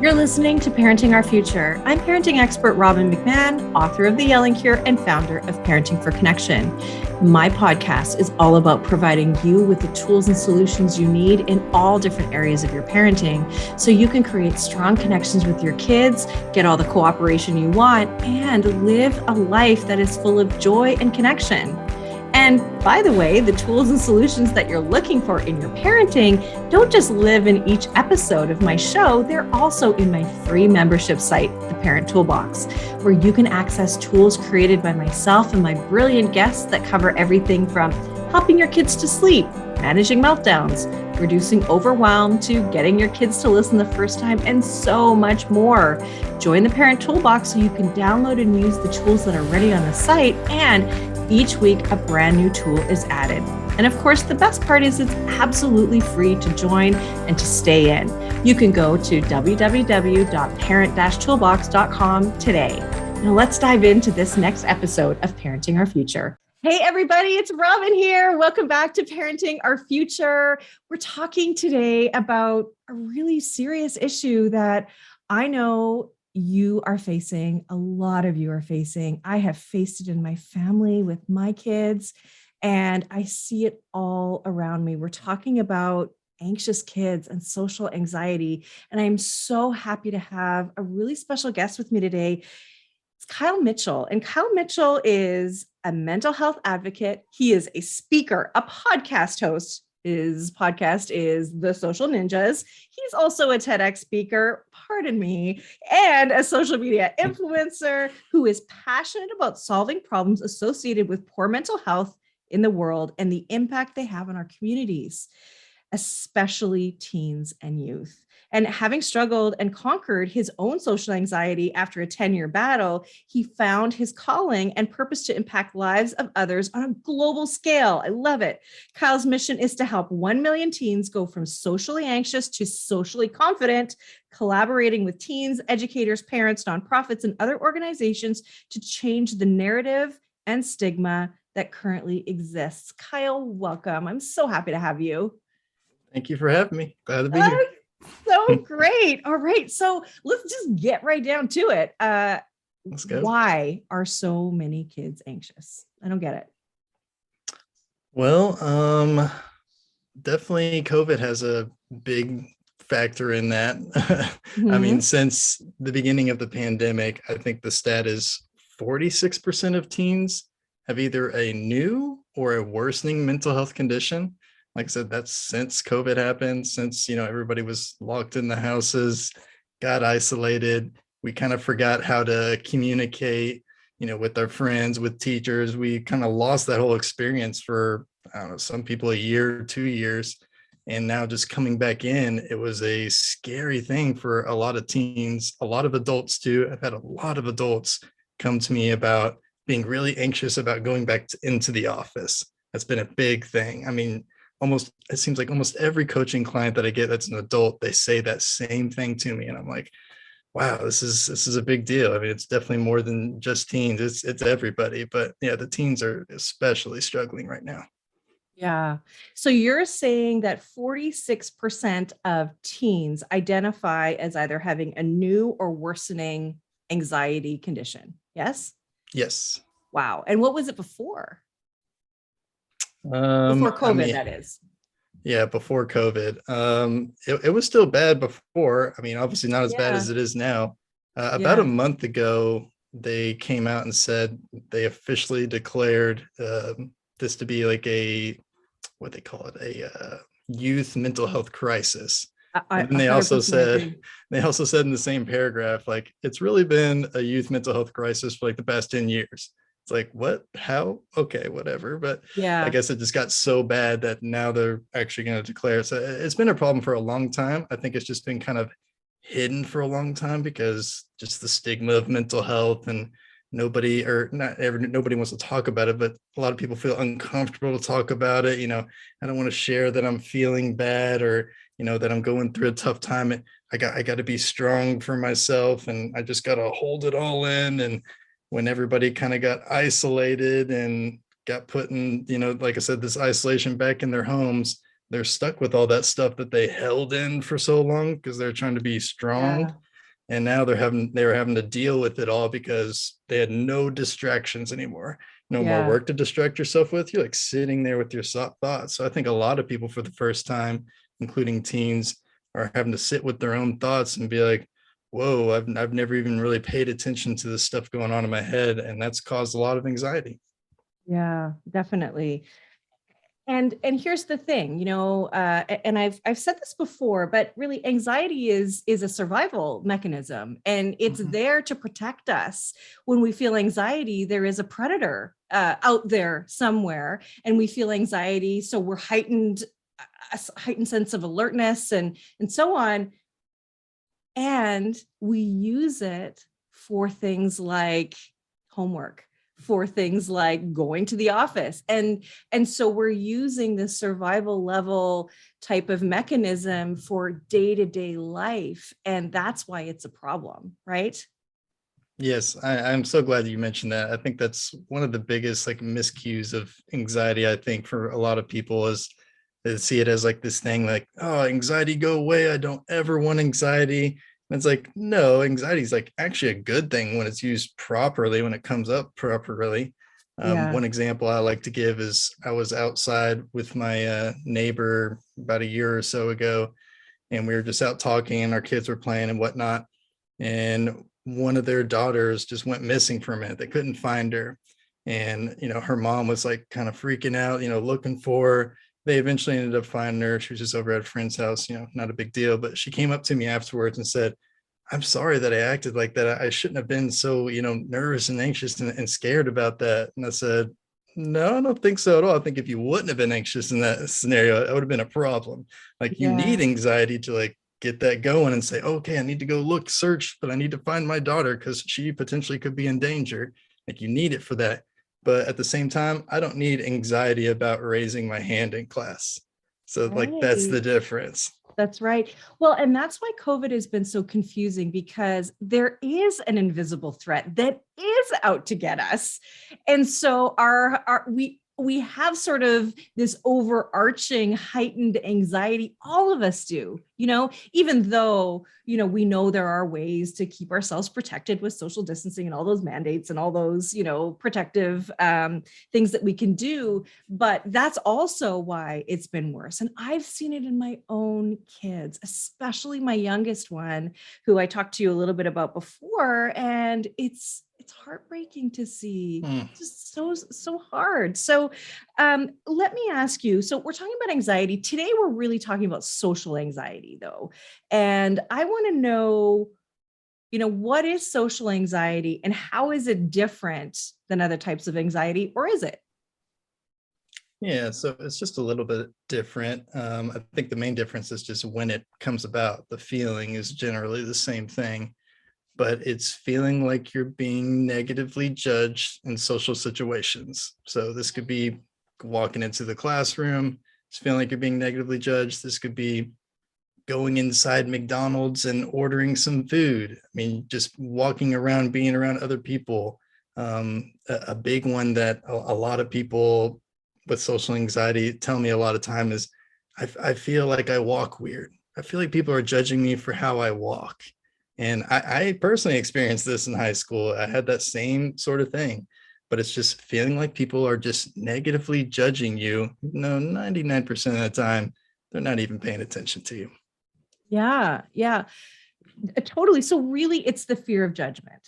You're listening to Parenting Our Future. I'm parenting expert Robin McMahon, author of The Yelling Cure and founder of Parenting for Connection. My podcast is all about providing you with the tools and solutions you need in all different areas of your parenting so you can create strong connections with your kids, get all the cooperation you want, and live a life that is full of joy and connection. And by the way, the tools and solutions that you're looking for in your parenting don't just live in each episode of my show, they're also in my free membership site, The Parent Toolbox, where you can access tools created by myself and my brilliant guests that cover everything from helping your kids to sleep, managing meltdowns, reducing overwhelm, to getting your kids to listen the first time, and so much more. Join the Parent Toolbox so you can download and use the tools that are ready on the site, and each week, a brand new tool is added. And of course, the best part is it's absolutely free to join and to stay in. You can go to www.parent-toolbox.com today. Now let's dive into this next episode of Parenting Our Future. Hey everybody, it's Robin here. Welcome back to Parenting Our Future. We're talking today about a really serious issue that I know you are facing, a lot of you are facing. I have faced it in my family with my kids, and I see it all around me. We're talking about anxious kids and social anxiety, and I'm so happy to have a really special guest with me today. It's Kyle Mitchell, and Kyle Mitchell is a mental health advocate. He is a speaker, a podcast host. His podcast is The Social Ninjas. He's also a TEDx speaker, pardon me, and a social media influencer who is passionate about solving problems associated with poor mental health in the world and the impact they have on our communities, especially teens and youth. And having struggled and conquered his own social anxiety after a 10-year battle, he found his calling and purpose to impact lives of others on a global scale. I love it. Kyle's mission is to help 1 million teens go from socially anxious to socially confident, collaborating with teens, educators, parents, nonprofits, and other organizations to change the narrative and stigma that currently exists. Kyle, welcome. I'm so happy to have you. Thank you for having me. Glad to be here. So great. All right. So let's just get right down to it. Let's go. Why are so many kids anxious? I don't get it. Well, definitely COVID has a big factor in that. I mean, since the beginning of the pandemic, I think the stat is 46% of teens have either a new or a worsening mental health condition. Like I said, that's since COVID happened, since, everybody was locked in the houses, got isolated. We kind of forgot how to communicate, with our friends, with teachers. We kind of lost that whole experience for, I don't know, some people a year, 2 years. And now just coming back in, it was a scary thing for a lot of teens, a lot of adults too. I've had a lot of adults come to me about being really anxious about going back into the office. That's been a big thing. I mean, it seems like almost every coaching client that I get that's an adult, they say that same thing to me. And I'm like, wow, this is a big deal. I mean, it's definitely more than just teens. It's everybody. But yeah, the teens are especially struggling right now. Yeah. So you're saying that 46% of teens identify as either having a new or worsening anxiety condition. Yes? Yes. Wow. And what was it before? Before COVID, that is. Yeah, before COVID. It was still bad before. I mean, obviously not as bad as it is now. About a month ago, they came out and said they officially declared this to be like what they call it, a youth mental health crisis. And they also said in the same paragraph, like, it's really been a youth mental health crisis for like the past 10 years. It's like, what? How? Okay, whatever. But I guess it just got so bad that now they're actually going to declare. So it's been a problem for a long time. I think it's just been kind of hidden for a long time because just the stigma of mental health, and nobody wants to talk about it, but a lot of people feel uncomfortable to talk about it. I don't want to share that I'm feeling bad, or, that I'm going through a tough time. I got to be strong for myself, and I just got to hold it all in. And when everybody kind of got isolated and got put in, like I said, this isolation back in their homes, they're stuck with all that stuff that they held in for so long because they're trying to be strong. And now they were having to deal with it all because they had no distractions anymore. No more Yeah. work to distract yourself with. You're like sitting there with your thoughts. So I think a lot of people for the first time, including teens, are having to sit with their own thoughts and be like, whoa, I've never even really paid attention to the stuff going on in my head. And that's caused a lot of anxiety. Yeah, definitely. And here's the thing, and I've said this before, but really anxiety is a survival mechanism, and it's there to protect us. When we feel anxiety, there is a predator out there somewhere, and we feel anxiety, so we're a heightened sense of alertness and so on, and we use it for things like homework, for things like going to the office, and so we're using this survival level type of mechanism for day-to-day life, and that's why it's a problem, right? Yes, I'm so glad you mentioned that. I think that's one of the biggest like miscues of anxiety, I think, for a lot of people is they see it as like this thing like, oh, anxiety, go away. I don't ever want anxiety. And it's like, no, anxiety is like actually a good thing when it's used properly, when it comes up properly. Yeah. One example I like to give is I was outside with my neighbor about a year or so ago, and we were just out talking and our kids were playing and whatnot. And one of their daughters just went missing for a minute. They couldn't find her. And, her mom was like kind of freaking out, looking for her. They eventually ended up finding her. She was just over at a friend's house, not a big deal. But she came up to me afterwards and said, I'm sorry that I acted like that. I shouldn't have been so, nervous and anxious and scared about that. And I said, no, I don't think so at all. I think if you wouldn't have been anxious in that scenario, it would have been a problem. Like you Yeah. need anxiety to like get that going and say, okay, I need to go look, search, but I need to find my daughter because she potentially could be in danger. Like you need it for that. But at the same time, I don't need anxiety about raising my hand in class. So like that's the Right. difference. That's right. Well, and that's why COVID has been so confusing, because there is an invisible threat that is out to get us. And so we have sort of this overarching heightened anxiety. All of us do, even though, we know there are ways to keep ourselves protected with social distancing and all those mandates and all those, protective things that we can do. But that's also why it's been worse. And I've seen it in my own kids, especially my youngest one, who I talked to you a little bit about before. And it's heartbreaking to see. Just so hard. So let me ask you, so we're talking about anxiety today. We're really talking about social anxiety though, and I want to know, what is social anxiety and how is it different than other types of anxiety, or is it? Yeah, so it's just a little bit different. I think the main difference is just when it comes about. The feeling is generally the same thing, but it's feeling like you're being negatively judged in social situations. So this could be walking into the classroom, it's feeling like you're being negatively judged. This could be going inside McDonald's and ordering some food. I mean, just walking around, being around other people. A big one that a lot of people with social anxiety tell me a lot of time is I feel like I walk weird. I feel like people are judging me for how I walk. And I personally experienced this in high school. I had that same sort of thing, but it's just feeling like people are just negatively judging you. No, 99% of the time, they're not even paying attention to you. Yeah, yeah, totally. So really, it's the fear of judgment.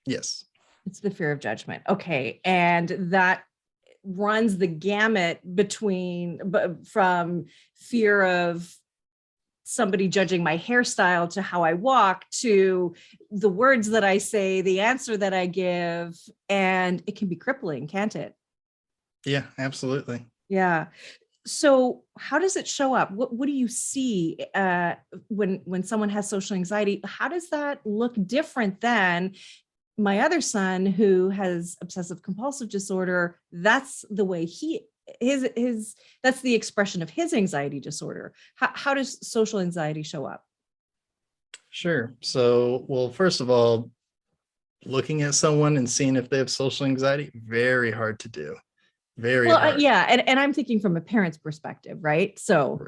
Yes. It's the fear of judgment. Okay. And that runs the gamut from fear of somebody judging my hairstyle to how I walk to the words that I say, the answer that I give. And it can be crippling, can't it? Yeah, absolutely. Yeah. So how does it show up? What do you see when someone has social anxiety? How does that look different than my other son who has obsessive compulsive disorder? That's the way his that's the expression of his anxiety disorder. How does social anxiety show up? Sure. So, well, first of all, looking at someone and seeing if they have social anxiety, very hard to do. Very Well, hard. yeah, and I'm thinking from a parent's perspective, right? So,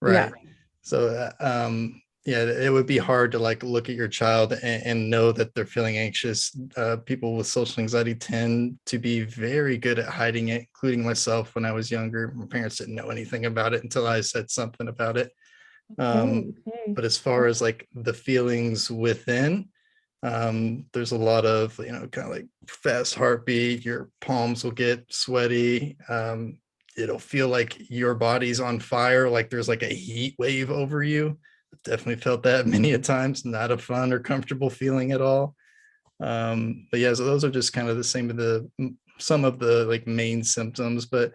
Right. yeah, Right. So, Yeah, it would be hard to like look at your child and know that they're feeling anxious. People with social anxiety tend to be very good at hiding it, including myself when I was younger. My parents didn't know anything about it until I said something about it. Okay, okay. But as far as like the feelings within, there's a lot of, kind of like fast heartbeat, your palms will get sweaty. It'll feel like your body's on fire, like there's like a heat wave over you. I've definitely felt that many a times. Not a fun or comfortable feeling at all. But yeah, so those are just kind of the same of some of the like main symptoms, but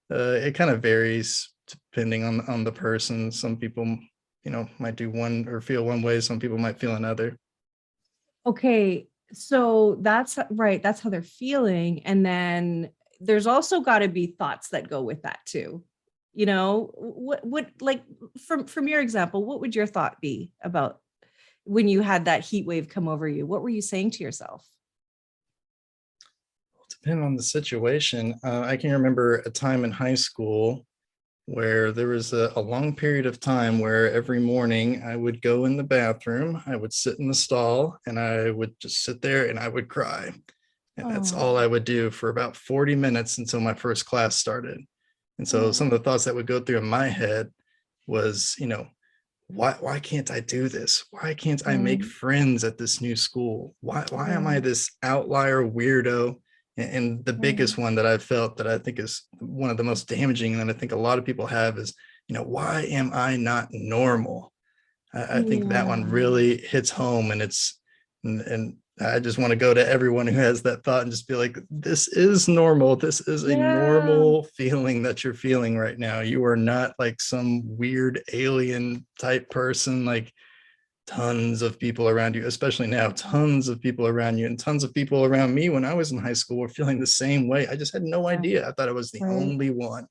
it kind of varies depending on the person. Some people, might do one or feel one way. Some people might feel another. Okay, so that's right. That's how they're feeling. And then there's also got to be thoughts that go with that too. What like from your example, what would your thought be about when you had that heat wave come over you? What were you saying to yourself? Depending on the situation, I can remember a time in high school where there was a long period of time where every morning I would go in the bathroom, I would sit in the stall, and I would just sit there and I would cry. And that's all Oh, I would do for about 40 minutes until my first class started. And so some of oh, the thoughts that would go through in my head was, why can't I do this? Why can't I make right. friends at this new school? Why am I Yeah, this outlier weirdo? And the right. biggest one that I've felt that I think is one of the most damaging, and I think a lot of people have, is, why am I not normal? I think that Yeah. one really hits home, and and I just want to go to everyone who has that thought and just be like, this is normal. This is a Yeah. normal feeling that you're feeling right now. You are not like some weird alien type person. Like, tons of people around you, especially now, tons of people around you, and tons of people around me when I was in high school were feeling the same way. I just had no Yeah. idea. I thought I was the Right. only one.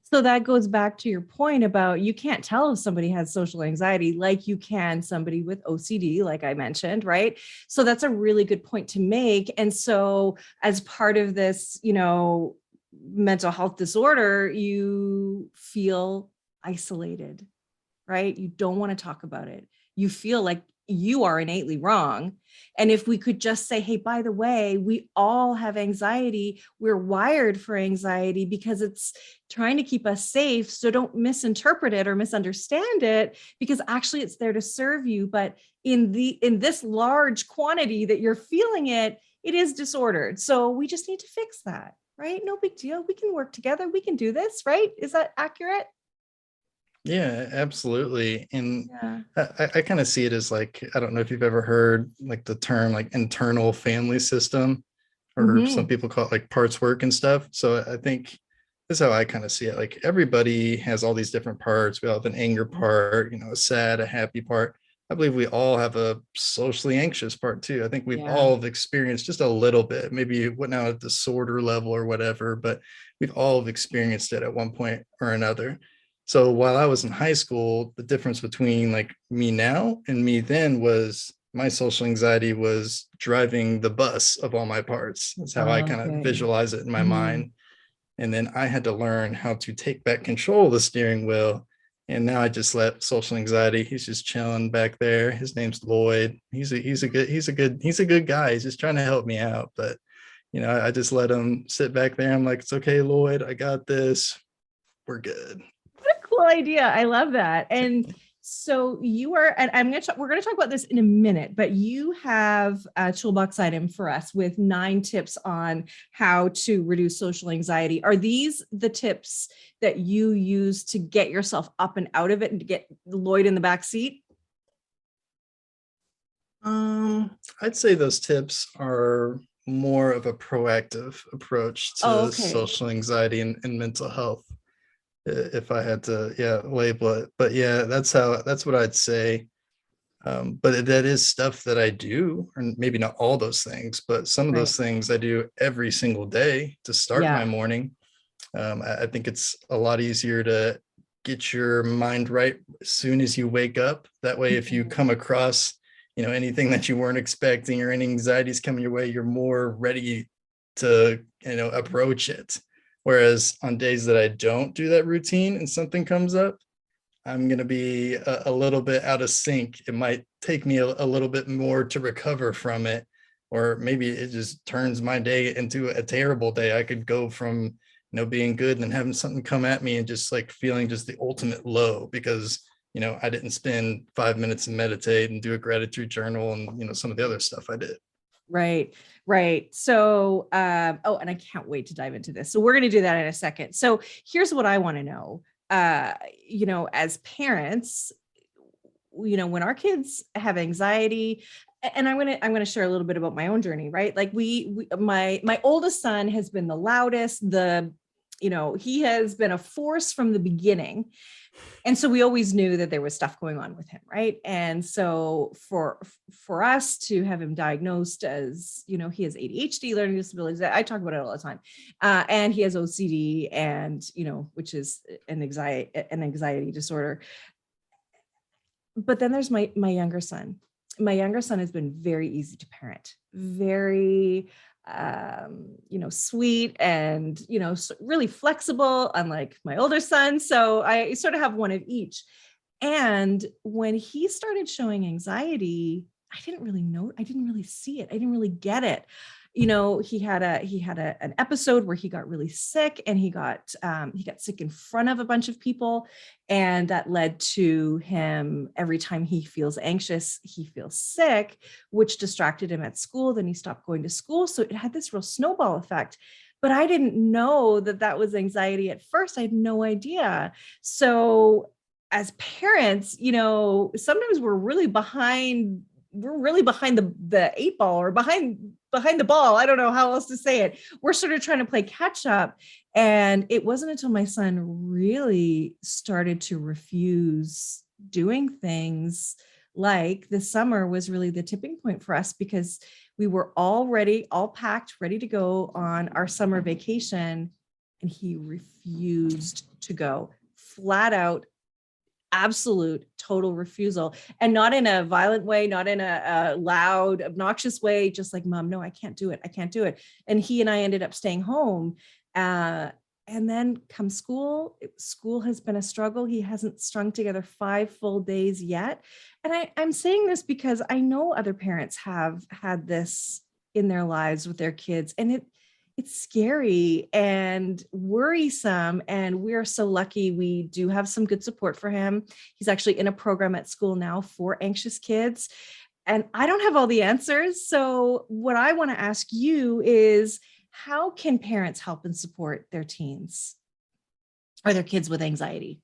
So that goes back to your point about you can't tell if somebody has social anxiety like you can somebody with OCD, like I mentioned, right? So that's a really good point to make. And so, as part of this, mental health disorder, you feel isolated, right? You don't want to talk about it. You feel like you are innately wrong. And if we could just say, hey, by the way, we all have anxiety. We're wired for anxiety because it's trying to keep us safe. So don't misinterpret it or misunderstand it, because actually it's there to serve you. But in this large quantity that you're feeling it, it is disordered. So we just need to fix that, right? No big deal. We can work together. We can do this, right? Is that accurate? Yeah, absolutely. And Yeah. I kind of see it as like, I don't know if you've ever heard like the term like internal family system, or some Mm-hmm. people call it like parts work and stuff. So I think this is how I kind of see it. Like, everybody has all these different parts. We all have an anger part, a sad, a happy part. I believe we all have a socially anxious part too. I think we've Yeah. all experienced just a little bit, maybe what now at disorder level or whatever, but we've all experienced it at one point or another. So while I was in high school, the difference between like me now and me then was my social anxiety was driving the bus of all my parts. That's how I kind of Okay. visualize it in my Mhm. mind. And then I had to learn how to take back control of the steering wheel. And now I just let social anxiety. He's just chilling back there. His name's Lloyd. He's a good guy. He's just trying to help me out. But I just let him sit back there. I'm like, it's okay, Lloyd. I got this. We're good. What a cool idea. I love that. And so you are, and we're going to talk about this in a minute, but you have a toolbox item for us with 9 tips on how to reduce social anxiety. Are these the tips that you use to get yourself up and out of it and to get Lloyd in the back seat? I'd say those tips are more of a proactive approach Oh, to okay. social anxiety and mental health, if I had to, yeah, label it. But yeah, that's what I'd say. But that is stuff that I do, or maybe not all those things, but some of Right. those things I do every single day to start my Yeah. morning. I think it's a lot easier to get your mind right as soon as you wake up. That way, if you Mhm. come across, anything that you weren't expecting or any anxieties coming your way, you're more ready to, approach it. Whereas on days that I don't do that routine and something comes up, I'm going to be a little bit out of sync. It might take me a little bit more to recover from it, or maybe it just turns my day into a terrible day. I could go from, being good and then having something come at me and just like feeling just the ultimate low because, I didn't spend 5 minutes and meditate and do a gratitude journal and, some of the other stuff I did. Right. Right. So, and I can't wait to dive into this. So we're going to do that in a second. So here's what I want to know. As parents, when our kids have anxiety, and I'm going to share a little bit about my own journey, right? Like my oldest son has been the loudest, he has been a force from the beginning. And so we always knew that there was stuff going on with him, right? And so for us to have him diagnosed as, he has ADHD, learning disabilities, I talk about it all the time, and he has OCD, and which is an anxiety disorder. But then there's my younger son. My younger son has been very easy to parent, very sweet and, really flexible, unlike my older son. So I sort of have one of each. And when he started showing anxiety, I didn't really see it. I didn't really get it. He had an episode where he got really sick, and he got sick in front of a bunch of people. And that led to him, every time he feels anxious, he feels sick, which distracted him at school. Then he stopped going to school. So it had this real snowball effect. But I didn't know that was anxiety at first. I had no idea. So as parents, sometimes we're really behind the eight ball, or behind the ball. I don't know how else to say it. We're sort of trying to play catch up. And it wasn't until my son really started to refuse doing things, like this summer was really the tipping point for us, because we were already all packed, ready to go on our summer vacation. And he refused to go, flat out, absolute total refusal, and not in a violent way, not in a loud, obnoxious way, just like, Mom, no, I can't do it. And he and I ended up staying home. And then come school has been a struggle. He hasn't strung together 5 full days yet. And I'm saying this because I know other parents have had this in their lives with their kids, and it's scary and worrisome. And we're so lucky we do have some good support for him. He's actually in a program at school now for anxious kids. And I don't have all the answers. So what I want to ask you is, how can parents help and support their teens or their kids with anxiety?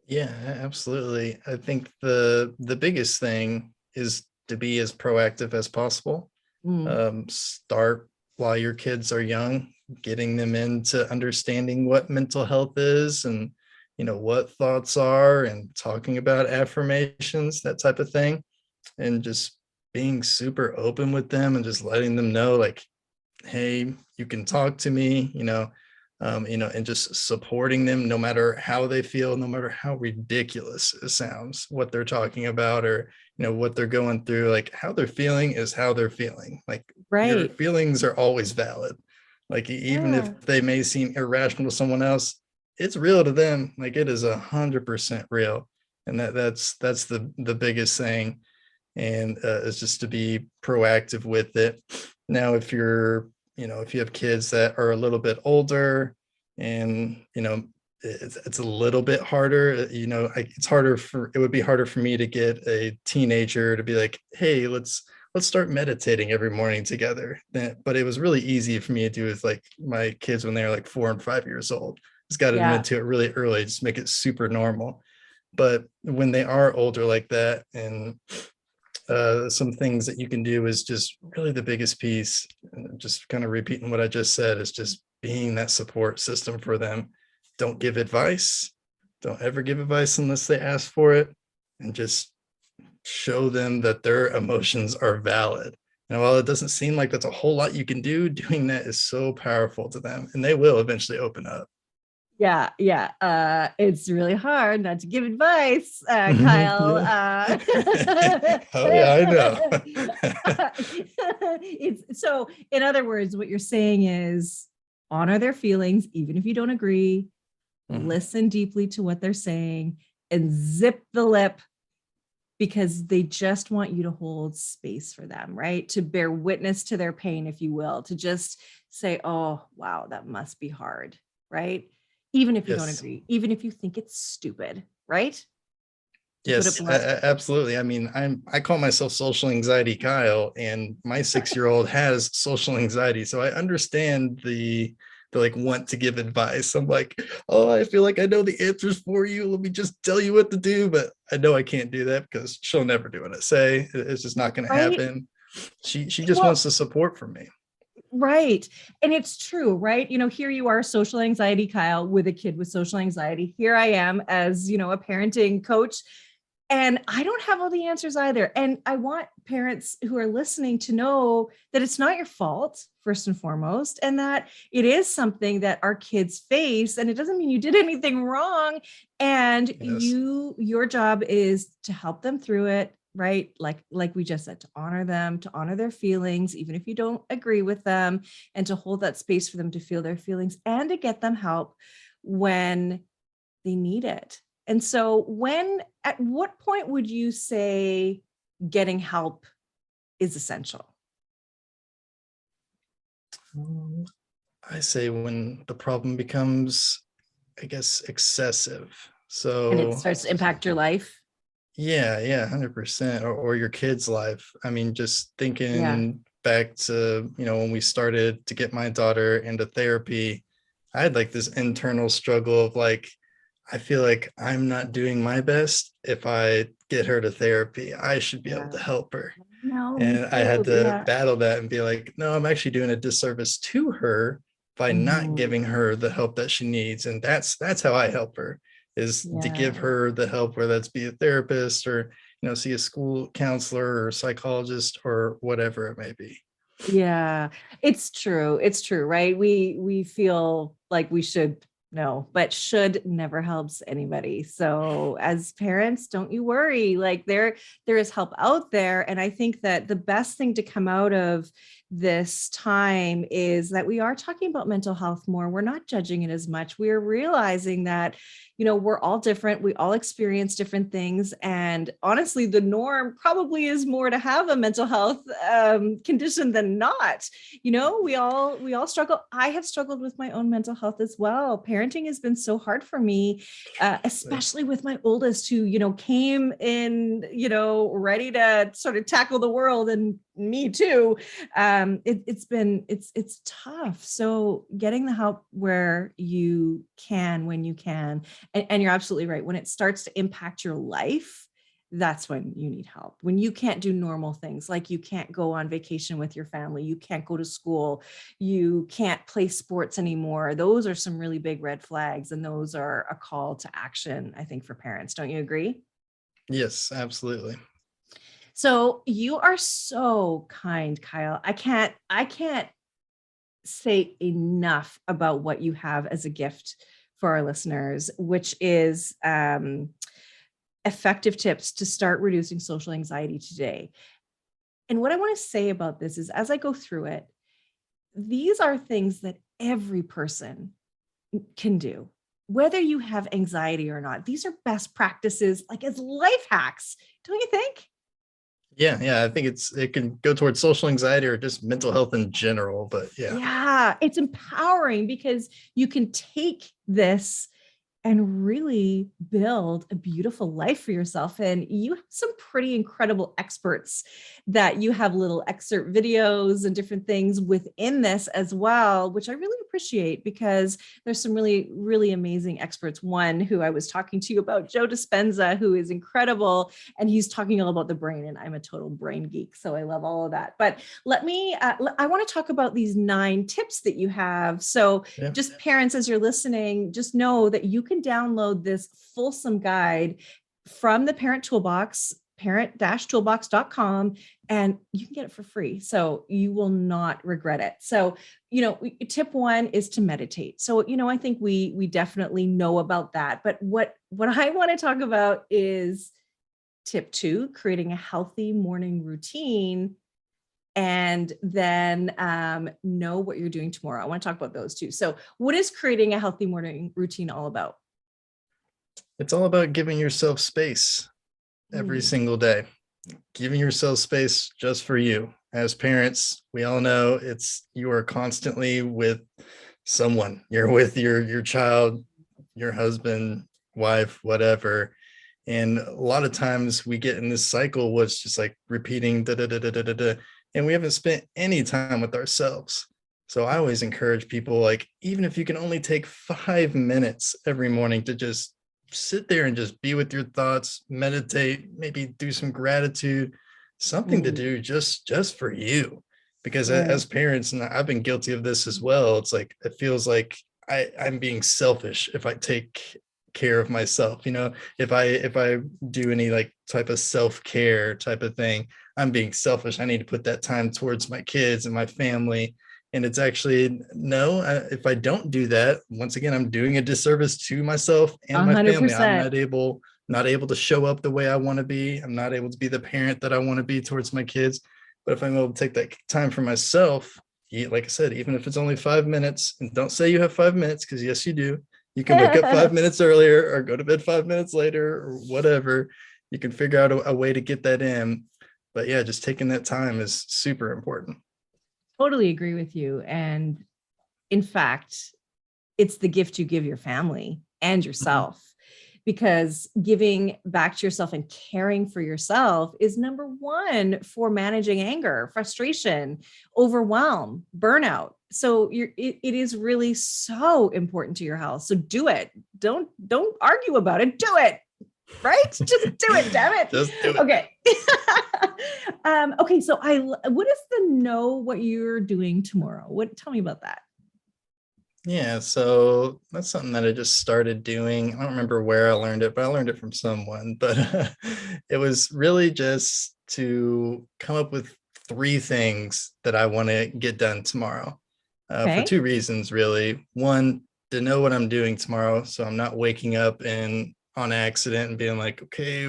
Yeah, absolutely. I think the biggest thing is to be as proactive as possible. Start while your kids are young, getting them into understanding what mental health is, and what thoughts are, and talking about affirmations, that type of thing, and just being super open with them and just letting them know, like, hey, you can talk to me, and just supporting them no matter how they feel, no matter how ridiculous it sounds, what they're talking about, or what they're going through. Like, how they're feeling is how they're feeling. Like, your Right. feelings are always valid. Like, even if they may seem irrational to someone else, it's real to them. Like, it is 100% real. And that's the biggest thing. And it's just to be proactive with it. Now, if if you have kids that are a little bit older, and it's a little bit harder, it would be harder for me to get a teenager to be like, hey, let's start meditating every morning together. But it was really easy for me to do with like my kids when they were like 4 and 5 years old. Just got them into it really early, just make it super normal. But when they are older like that, and some things that you can do is just really the biggest piece, just kind of repeating what I just said, is just being that support system for them. Don't give advice. Don't ever give advice unless they ask for it, and just show them that their emotions are valid. And while it doesn't seem like that's a whole lot you can do, doing that is so powerful to them, and they will eventually open up. Yeah. It's really hard not to give advice, Kyle. Oh yeah, I know. It's so, in other words, what you're saying is, honor their feelings, even if you don't agree, listen deeply to what they're saying, and zip the lip because they just want you to hold space for them, right? To bear witness to their pain, if you will, to just say, oh, wow, that must be hard, right? Even if you don't Yes. agree, even if you think it's stupid, right? To put it Yes, bluntly. absolutely. I mean, I call myself social anxiety Kyle, and my 6-year-old has social anxiety. So I understand the like want to give advice. I'm like, oh, I feel like I know the answers for you. Let me just tell you what to do. But I know I can't do that because she'll never do what I say. It's just not going to Right? happen. She just Well, wants the support from me. right. And it's true, right? Here you are, social anxiety Kyle, with a kid with social anxiety. Here I am as, a parenting coach. And I don't have all the answers either. And I want parents who are listening to know that it's not your fault, first and foremost, and that it is something that our kids face. And it doesn't mean you did anything wrong. And Yes. your job is to help them through it, right? Like we just said, to honor them, to honor their feelings, even if you don't agree with them, and to hold that space for them to feel their feelings and to get them help when they need it. And so at what point would you say getting help is essential? Um, I say when the problem becomes, I guess, excessive. And it So starts to impact your life? yeah, 100%. Or your kid's life. I mean, just Yeah. thinking back to, when we started to get my daughter into therapy, I had like this internal struggle of like, I feel like I'm not doing my best if I get her to therapy. I should be able Yeah. to help her. No, me And I had too. to Yeah. battle that and be like, no, I'm actually doing a disservice to her by not Mhm. giving her the help that she needs. And that's how I help her, is to give Yeah. her the help, whether that's be a therapist or, see a school counselor or psychologist or whatever it may be. Yeah, it's true. It's true, right? We feel like we should know, but should never helps anybody. So as parents, don't you worry. Like there is help out there. And I think that the best thing to come out of this time is that we are talking about mental health more. We're not judging it as much. We're realizing that we're all different. We all experience different things. And honestly, the norm probably is more to have a mental health condition than not. We all struggle. I have struggled with my own mental health as well. Parenting has been so hard for me, especially with my oldest who, came in, ready to sort of tackle the world, and me too. It's tough. So getting the help where you can, when you can, and you're absolutely right. When it starts to impact your life, that's when you need help. When you can't do normal things, like you can't go on vacation with your family, you can't go to school, you can't play sports anymore. Those are some really big red flags. And those are a call to action, I think, for parents. Don't you agree? Yes, absolutely. So you are so kind, Kyle. I can't say enough about what you have as a gift for our listeners, which is effective tips to start reducing social anxiety today. And what I want to say about this is, as I go through it, these are things that every person can do, whether you have anxiety or not. These are best practices, like as life hacks, don't you think? Yeah, I think it can go towards social anxiety or just mental health in general, but yeah. Yeah, it's empowering because you can take this and really build a beautiful life for yourself. And you have some pretty incredible experts that you have little excerpt videos and different things within this as well, which I really appreciate because there's some really, really amazing experts. One who I was talking to you about, Joe Dispenza, who is incredible. And he's talking all about the brain, and I'm a total brain geek. So I love all of that. But I want to talk about these 9 tips that you have. So Yeah. just parents, as you're listening, just know that you can download this fulsome guide from the Parent Toolbox, parent-toolbox.com, and you can get it for free. So you will not regret it. So, tip 1 is to meditate. So, I think we definitely know about that. But what I want to talk about is tip 2, creating a healthy morning routine, and then know what you're doing tomorrow. I want to talk about those too. So what is creating a healthy morning routine all about? It's all about giving yourself space every single day, giving yourself space just for you. As parents, we all know you are constantly with someone. You're with your child, your husband, wife, whatever. And a lot of times we get in this cycle where it's just like repeating da da da da da da da, and we haven't spent any time with ourselves. So I always encourage people, like, even if you can only take 5 minutes every morning to just sit there and just be with your thoughts, meditate, maybe do some gratitude, something to do just for you. Because as parents, and I've been guilty of this as well, it's like it feels like I'm being selfish if I take care of myself. If I do any like type of self-care type of thing, I'm being selfish. I need to put that time towards my kids and my family. And it's actually no, if I don't do that, once again, I'm doing a disservice to myself and my family. I'm not able to show up the way I want to be. I'm not able to be the parent that I want to be towards my kids. But if I'm able to take that time for myself, like I said, even if it's only 5 minutes, and don't say you have 5 minutes, because yes, you do. You can wake up 5 minutes earlier or go to bed 5 minutes later or whatever. You can figure out a way to get that in. But yeah, just taking that time is super important. Totally agree with you. And in fact, it's the gift you give your family and yourself, because giving back to yourself and caring for yourself is number one for managing anger, frustration, overwhelm, burnout. So it is really so important to your health. So do it. Don't argue about it. Do it. Right? Just do it, damn it. Just do it. Okay. Okay. So what is the know what you're doing tomorrow? Tell me about that. Yeah, so that's something that I just started doing. I don't remember where I learned it, but I learned it from someone. But it was really just to come up with 3 things that I want to get done tomorrow, for 2 reasons, really. One, to know what I'm doing tomorrow, so I'm not waking up and on accident and being like, okay,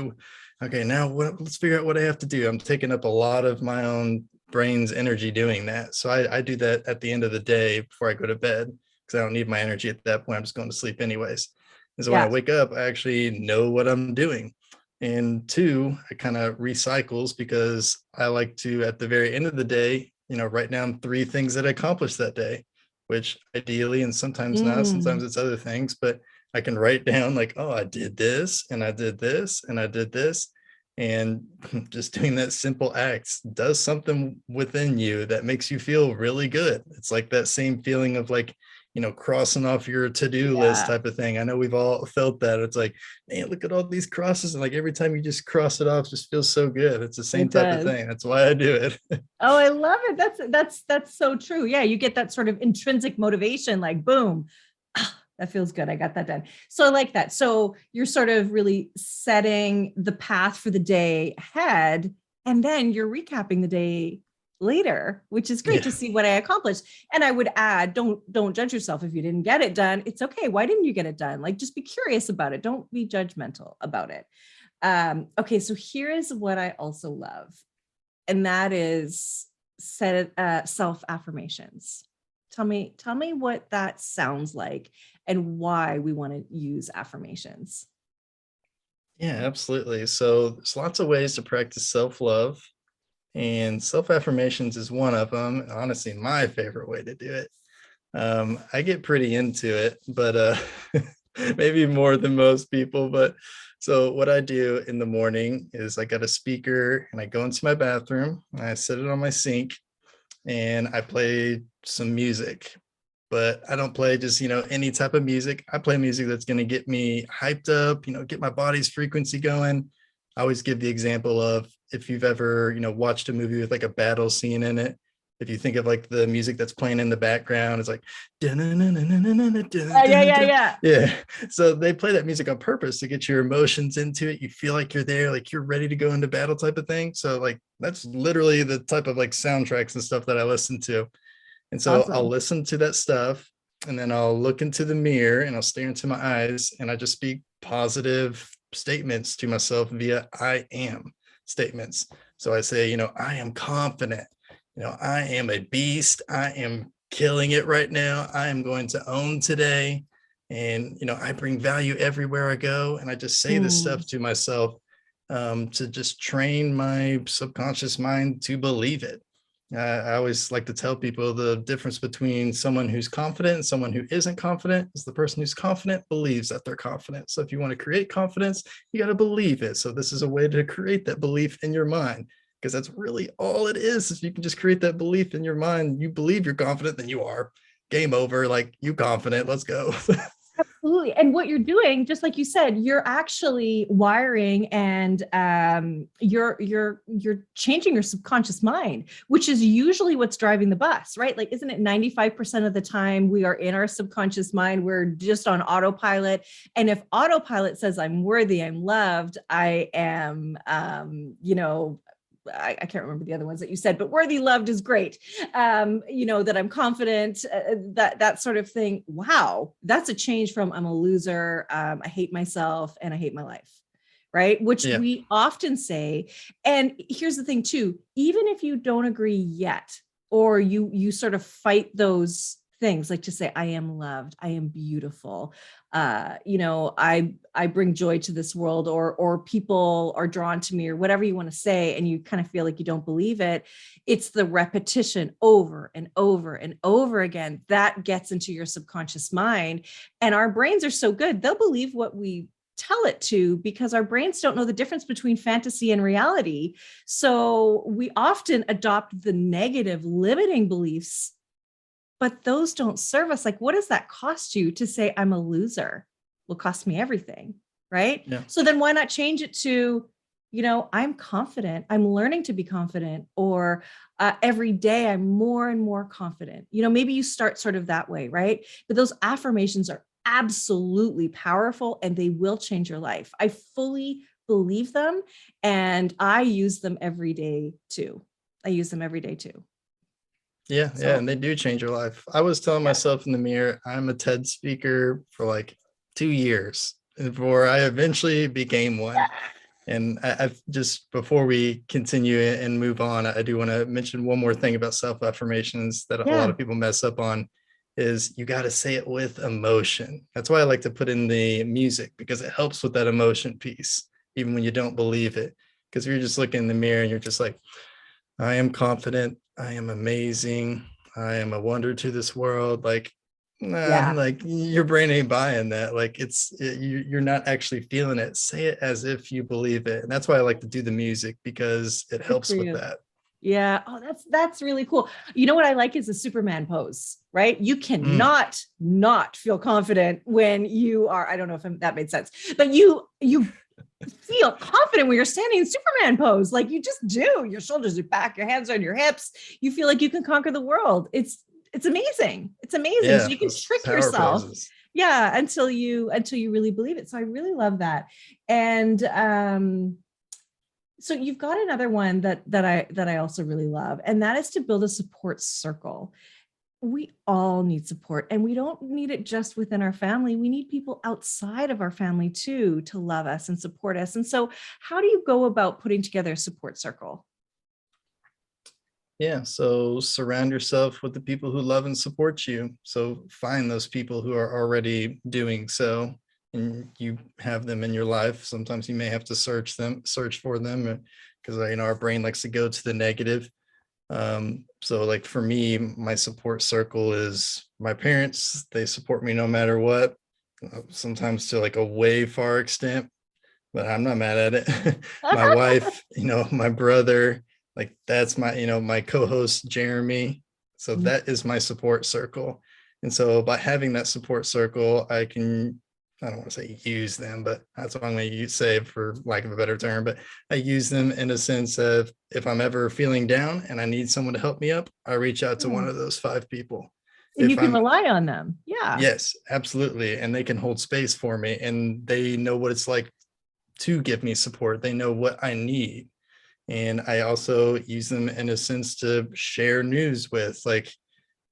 now let's figure out what I have to do. I'm taking up a lot of my own brain's energy doing that. So I do that at the end of the day before I go to bed, because I don't need my energy at that point. I'm just going to sleep anyways. And so when I wake up, I actually know what I'm doing. And 2, it kind of recycles, because I like to, at the very end of the day, write down 3 things that I accomplished that day, which ideally, and sometimes not, sometimes it's other things, but I can write down like, oh, I did this and I did this and I did this. And just doing that simple act does something within you that makes you feel really good. It's like that same feeling of like, crossing off your to-do list type of thing. I know we've all felt that. It's like, man, look at all these crosses. And like every time you just cross it off, it just feels so good. It's the same type of thing. That's why I do it. Oh, I love it. That's so true. Yeah. You get that sort of intrinsic motivation, like boom, that feels good. I got that done. So I like that. So you're sort of really setting the path for the day ahead, and then you're recapping the day later, which is great to see what I accomplished. And I would add, don't judge yourself if you didn't get it done. It's okay. Why didn't you get it done? Like, just be curious about it. Don't be judgmental about it. Okay. So here is what I also love. And that is self-affirmations. Tell me what that sounds like and why we want to use affirmations. Yeah, absolutely. So there's lots of ways to practice self-love, and self-affirmations is one of them. Honestly, my favorite way to do it. I get pretty into it, but maybe more than most people. But so what I do in the morning is I got a speaker and I go into my bathroom and I set it on my sink and I play some music. But I don't play just, any type of music. I play music that's going to get me hyped up, get my body's frequency going. I always give the example of, if you've ever, watched a movie with like a battle scene in it, if you think of like the music that's playing in the background, it's like, yeah. So they play that music on purpose to get your emotions into it. You feel like you're there, like you're ready to go into battle type of thing. So like, that's literally the type of like soundtracks and stuff that I listen to. And so I'll listen to that stuff, and then I'll look into the mirror and I'll stare into my eyes, and I just speak positive statements to myself via I am statements. So I say, I am confident. I am a beast. I am killing it right now. I am going to own today. and I bring value everywhere I go, and I just say this stuff to myself, to just train my subconscious mind to believe it. I always like to tell people the difference between someone who's confident and someone who isn't confident is the person who's confident believes that they're confident. So if you want to create confidence, you got to believe it. So this is a way to create that belief in your mind, because that's really all it is. If you can just create that belief in your mind, you believe you're confident, then you are. Game over. Like, you confident, let's go. Absolutely. And what you're doing, just like you said, you're actually wiring, and you're changing your subconscious mind, which is usually what's driving the bus, right? Like, isn't it 95% of the time we are in our subconscious mind? We're just on autopilot. And if autopilot says I'm worthy, I'm loved, I am, I can't remember the other ones that you said, but worthy, loved is great. That I'm confident, that sort of thing. Wow. That's a change from I'm a loser, I hate myself, and I hate my life. Right. Which we often say. And here's the thing too, even if you don't agree yet, or you sort of fight those things, like to say, I am loved, I am beautiful, I bring joy to this world, or people are drawn to me, or whatever you want to say, and you kind of feel like you don't believe it. It's the repetition over and over and over again that gets into your subconscious mind. And our brains are so good, they'll believe what we tell it to, because our brains don't know the difference between fantasy and reality. So we often adopt the negative limiting beliefs, but those don't serve us. Like, what does that cost you to say I'm a loser? Will cost me everything, right? Yeah. So then why not change it to, I'm confident, I'm learning to be confident, or every day I'm more and more confident. Maybe you start sort of that way, right? But those affirmations are absolutely powerful, and they will change your life. I fully believe them, and I use them every day too. Yeah, and they do change your life. I was telling myself in the mirror, I'm a TED speaker for like 2 years before I eventually became one. And I've just, before we continue and move on, I do want to mention one more thing about self-affirmations that a lot of people mess up on, is you got to say it with emotion. That's why I like to put in the music, because it helps with that emotion piece, even when you don't believe it. Because if you're just looking in the mirror and you're just like, I am confident, I am amazing, I am a wonder to this world. Like, like your brain ain't buying that. Like, you're not actually feeling it. Say it as if you believe it. And that's why I like to do the music, because it helps with that. Yeah. Oh, that's really cool. You know what I like is a Superman pose, right? You cannot not feel confident when you are, I don't know if that made sense, but you feel confident when you're standing in Superman pose. Like, you just do. Your shoulders are back, your hands are on your hips. You feel like you can conquer the world. It's amazing. It's amazing. So you can trick yourself. Poses. Yeah. Until you really believe it. So I really love that. And, so you've got another one that I also really love, and that is to build a support circle. We all need support, and we don't need it just within our family. We need people outside of our family too, to love us and support us. And so how do you go about putting together a support circle? Yeah, so surround yourself with the people who love and support you. So find those people who are already doing so, and you have them in your life. Sometimes you may have to search for them, because our brain likes to go to the negative. So like for me, my support circle is my parents. They support me no matter what, sometimes to like a way far extent, but I'm not mad at it. My wife, my brother, like that's my, my co-host Jeremy. So that is my support circle. And so by having that support circle, I don't want to say use them, but that's what I'm going to say, for lack of a better term. But I use them in a sense of, if I'm ever feeling down and I need someone to help me up, I reach out to one of those 5 people. And you can rely on them. Yeah. Yes, absolutely. And they can hold space for me, and they know what it's like to give me support. They know what I need. And I also use them in a sense to share news with, like,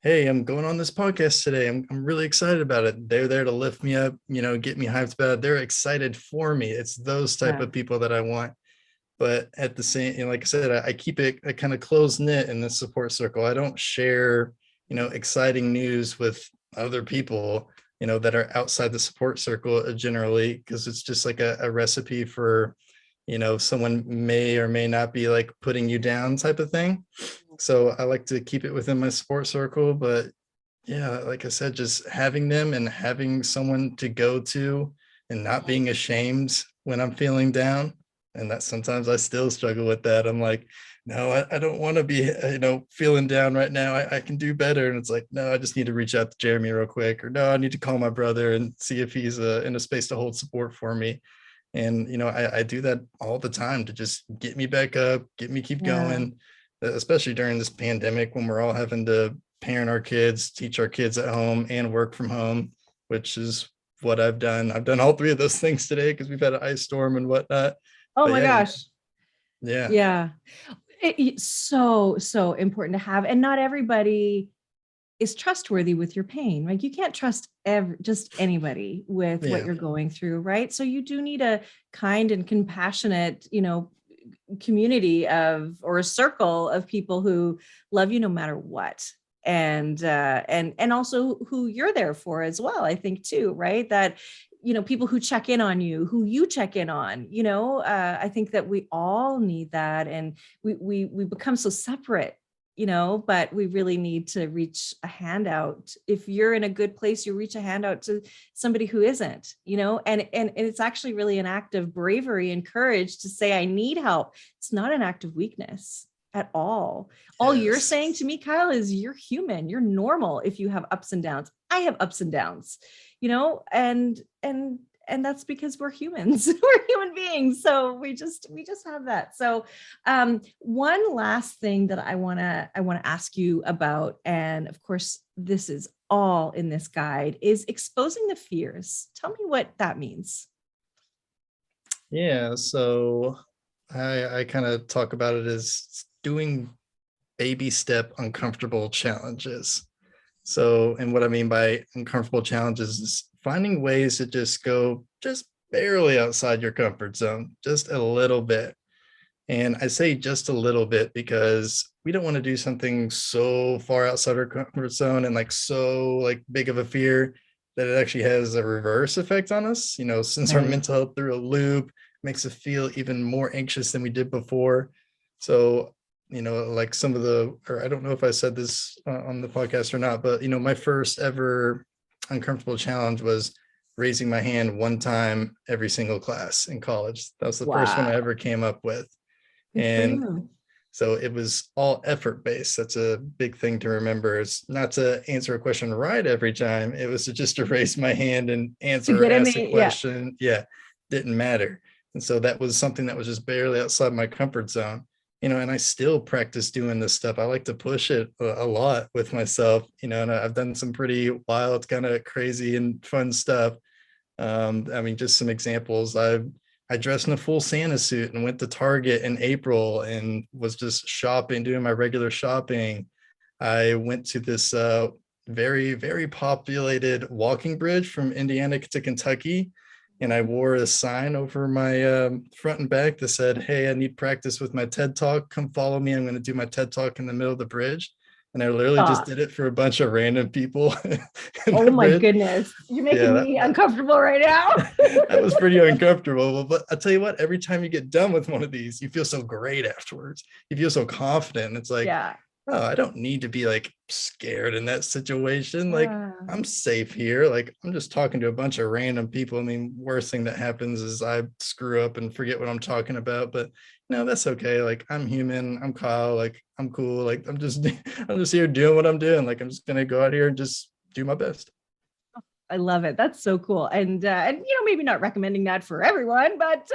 hey, I'm going on this podcast today. I'm really excited about it. They're there to lift me up, get me hyped about it. They're excited for me. It's those type of people that I want. But at the same, like I said, I keep it a kind of close knit in the support circle. I don't share, exciting news with other people. that are outside the support circle generally, because it's just like a recipe for, someone may or may not be like putting you down type of thing. So I like to keep it within my support circle. But yeah, like I said, just having them and having someone to go to and not being ashamed when I'm feeling down. And that sometimes I still struggle with that. I'm like, no, I don't want to be, feeling down right now. I can do better. And it's like, no, I just need to reach out to Jeremy real quick, or no, I need to call my brother and see if he's in a space to hold support for me. And, I do that all the time to just get me back up, get me keep going, especially during this pandemic when we're all having to parent our kids, teach our kids at home, and work from home, which is what I've done. I've done all three of those things today because we've had an ice storm and whatnot. Oh But my yeah, gosh. yeah, Yeah. It's so important to have. And not everybody is trustworthy with your pain. Like you can't trust just anybody with what yeah, you're going through, right? So you do need a kind and compassionate, community or a circle of people who love you no matter what. And also who you're there for as well, I think too, right? That people who check in on you, who you check in on, I think that we all need that. And we become so separate, but we really need to reach a hand out. If you're in a good place, you reach a hand out to somebody who isn't, and it's actually really an act of bravery and courage to say, I need help. It's not an act of weakness at all. All you're yes, saying to me, Kyle, is you're human. You're normal if you have ups and downs. I have ups and downs, and that's because we're humans. We're human beings. So we just have that. So one last thing that I want to ask you about, and of course this is all in this guide, is exposing the fears. Tell me what that means. yeah. So I kind of talk about it as doing baby step uncomfortable challenges. So, and what I mean by uncomfortable challenges is finding ways to just go just barely outside your comfort zone, just a little bit. And I say just a little bit because we don't want to do something so far outside our comfort zone and like so like big of a fear that it actually has a reverse effect on us, since our Right. mental health through a loop makes us feel even more anxious than we did before. So, like some of or I don't know if I said this on the podcast or not, but, my first ever uncomfortable challenge was raising my hand one time every single class in college. That was the first one I Wow. ever came up with. Good for And you. so it was all effort based. That's a big thing to remember. It's not to answer a question right every time. It was just to raise my hand and To answer or get in ask a the, yeah. question. Yeah, didn't matter. And so that was something that was just barely outside my comfort zone. And I still practice doing this stuff. I like to push it a lot with myself, and I've done some pretty wild, kind of crazy and fun stuff. I mean, just some examples. I dressed in a full Santa suit and went to Target in April and was just shopping, doing my regular shopping. I went to this very, very populated walking bridge from Indiana to Kentucky. And I wore a sign over my front and back that said, "Hey, I need practice with my TED Talk. Come follow me. I'm going to do my TED Talk in the middle of the bridge." And I literally just Stop. did it for a bunch of random people in Oh the my bridge. goodness. You're Yeah, making me uncomfortable right now. that was pretty uncomfortable. But I tell you what, every time you get done with one of these, you feel so great afterwards. You feel so confident. It's like, Yeah. oh, I don't need to be like scared in that situation. Like, Yeah. I'm safe here. Like, I'm just talking to a bunch of random people. I mean, worst thing that happens is I screw up and forget what I'm talking about. But no, that's okay. Like, I'm human. I'm Kyle. Like, I'm cool. Like, I'm just here doing what I'm doing. Like, I'm just gonna go out here and just do my best. I love it. That's so cool. And maybe not recommending that for everyone, but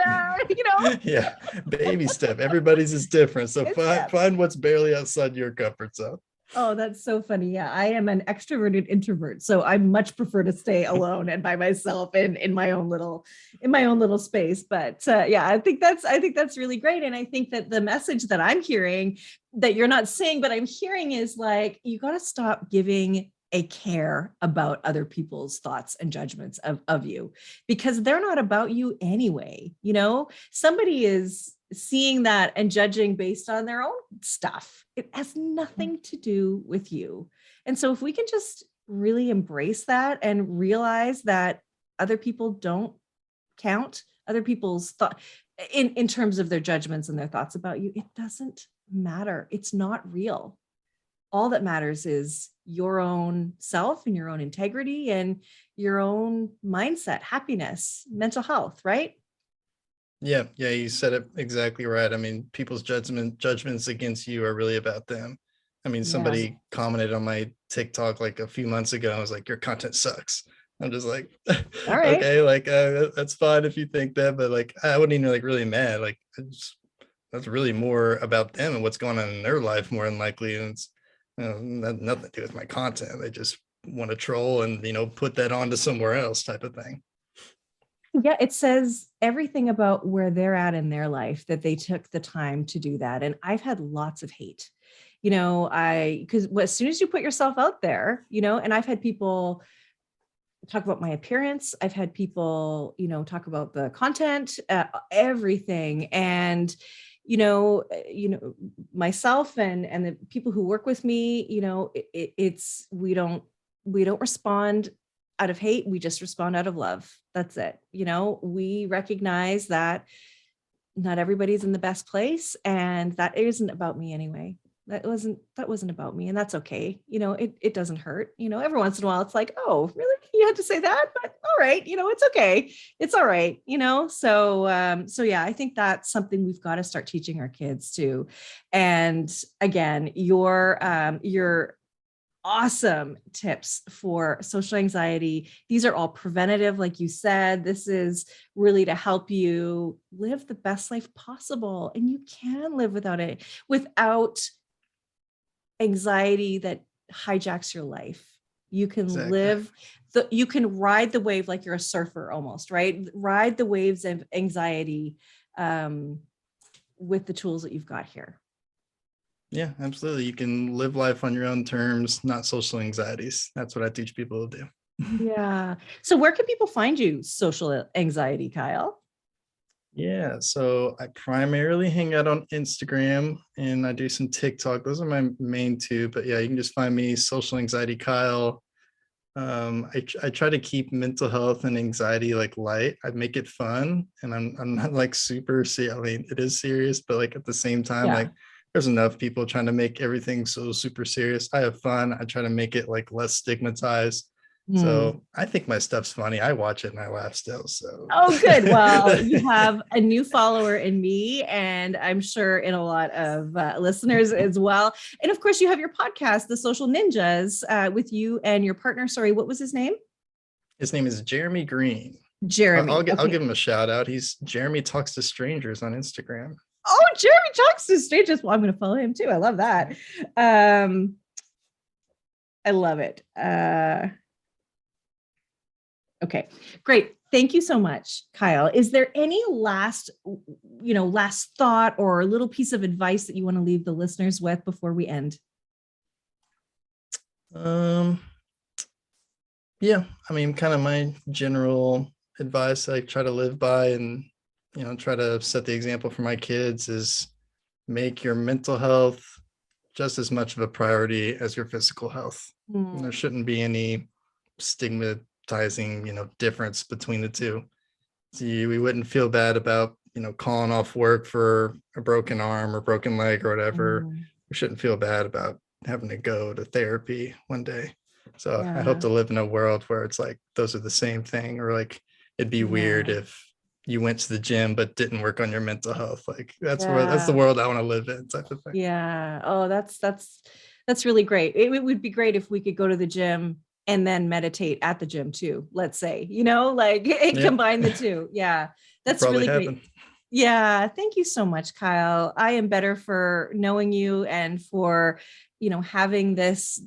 Yeah, baby step. Everybody's is different. So it's find what's barely outside your comfort zone. Oh, that's so funny. Yeah, I am an extroverted introvert, so I much prefer to stay alone and by myself in my own little space. But yeah, I think that's really great, and I think that the message that I'm hearing that you're not saying, but I'm hearing is like you got to stop giving a care about other people's thoughts and judgments of you because they're not about you anyway. Somebody is seeing that and judging based on their own stuff. It has nothing to do with you. And so if we can just really embrace that and realize that other people don't count, other people's thought in terms of their judgments and their thoughts about you. It doesn't matter. It's not real. All that matters is your own self and your own integrity and your own mindset, happiness, mental health, right? Yeah, you said it exactly right. I mean, people's judgments against you are really about them. I mean, Yeah. somebody commented on my TikTok like a few months ago. I was like, your content sucks. I'm just like, All right. okay, like that's fine if you think that, but like I wouldn't even like really mad. Like that's really more about them and what's going on in their life more than likely. And it's nothing to do with my content. They just want to troll and put that onto somewhere else type of thing. Yeah, it says everything about where they're at in their life that they took the time to do that. And I've had lots of hate, because as soon as you put yourself out there, and I've had people talk about my appearance. I've had people, talk about the content, everything. And, myself and the people who work with me, it's, we don't respond out of hate. We just respond out of love. That's it. We recognize that not everybody's in the best place, and that isn't about me anyway. That wasn't about me, and that's okay. It doesn't hurt. Every once in a while it's like, oh, really? You had to say that? But all right, it's okay. It's all right, so yeah, I think that's something we've got to start teaching our kids too. And again, your awesome tips for social anxiety. These are all preventative, like you said. This is really to help you live the best life possible. And you can live without anxiety that hijacks your life. You can Exactly. you can ride the wave like you're a surfer almost, right? Ride the waves of anxiety with the tools that you've got here. Yeah, absolutely. You can live life on your own terms, not social anxieties. That's what I teach people to do. Yeah. So where can people find you, social anxiety, Kyle? Yeah, so I primarily hang out on Instagram and I do some TikTok. Those are my main two. But yeah, you can just find me social anxiety Kyle. I try to keep mental health and anxiety like light. I make it fun, and I'm not like super serious. I mean, it is serious, but like at the same time, Yeah. like there's enough people trying to make everything so super serious. I have fun. I try to make it like less stigmatized. Hmm. So I think my stuff's funny. I watch it and I laugh still. So Oh, good. Well, you have a new follower in me, and I'm sure in a lot of listeners as well. And of course, you have your podcast, The Social Ninjas, with you and your partner. Sorry, what was his name? his name is Jeremy Green. Jeremy. I'll Okay. give him a shout out. He's Jeremy Talks to Strangers on Instagram. Oh, Jeremy talks to strangers. Well, I'm going to follow him too. I love that. I love it. Okay, great. Thank you so much, Kyle. Is there any last thought or a little piece of advice that you want to leave the listeners with before we end? Um, yeah, I mean, kind of my general advice I try to live by and, try to set the example for my kids is make your mental health just as much of a priority as your physical health. And there shouldn't be any stigmatizing, difference between the two. So we wouldn't feel bad about, calling off work for a broken arm or broken leg or whatever. We shouldn't feel bad about having to go to therapy one day. So I hope Yeah, to live in a world where it's like those are the same thing, or like it'd be weird yeah, if you went to the gym but didn't work on your mental health. Like that's the yeah, world I want to live in, type of thing. yeah. Oh, that's really great. It would be great if we could go to the gym and then meditate at the gym too. Let's say, like Yeah, combine the two. Yeah, could that's probably really great. happen. Yeah, thank you so much, Kyle. I am better for knowing you and for, having this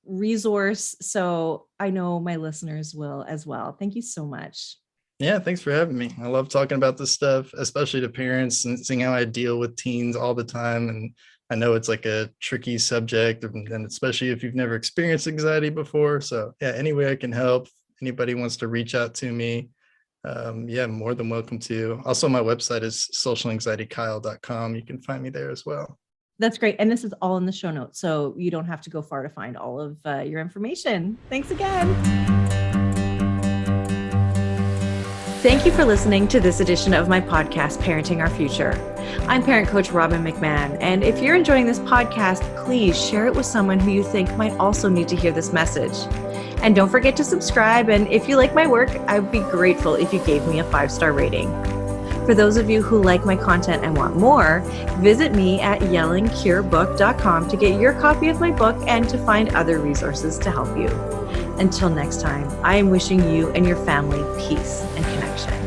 resource. So I know my listeners will as well. Thank you so much. Yeah, thanks for having me. I love talking about this stuff, especially to parents and seeing how I deal with teens all the time. And I know it's like a tricky subject, and especially if you've never experienced anxiety before. So, yeah, any way I can help, anybody wants to reach out to me, yeah, more than welcome to. Also, my website is socialanxietykyle.com. You can find me there as well. That's great. And this is all in the show notes, so you don't have to go far to find all of your information. Thanks again. Thank you for listening to this edition of my podcast, Parenting Our Future. I'm parent coach Robin McMahon, and if you're enjoying this podcast, please share it with someone who you think might also need to hear this message. And don't forget to subscribe, and if you like my work, I'd be grateful if you gave me a 5-star rating. For those of you who like my content and want more, visit me at yellingcurebook.com to get your copy of my book and to find other resources to help you. Until next time, I am wishing you and your family peace and connection.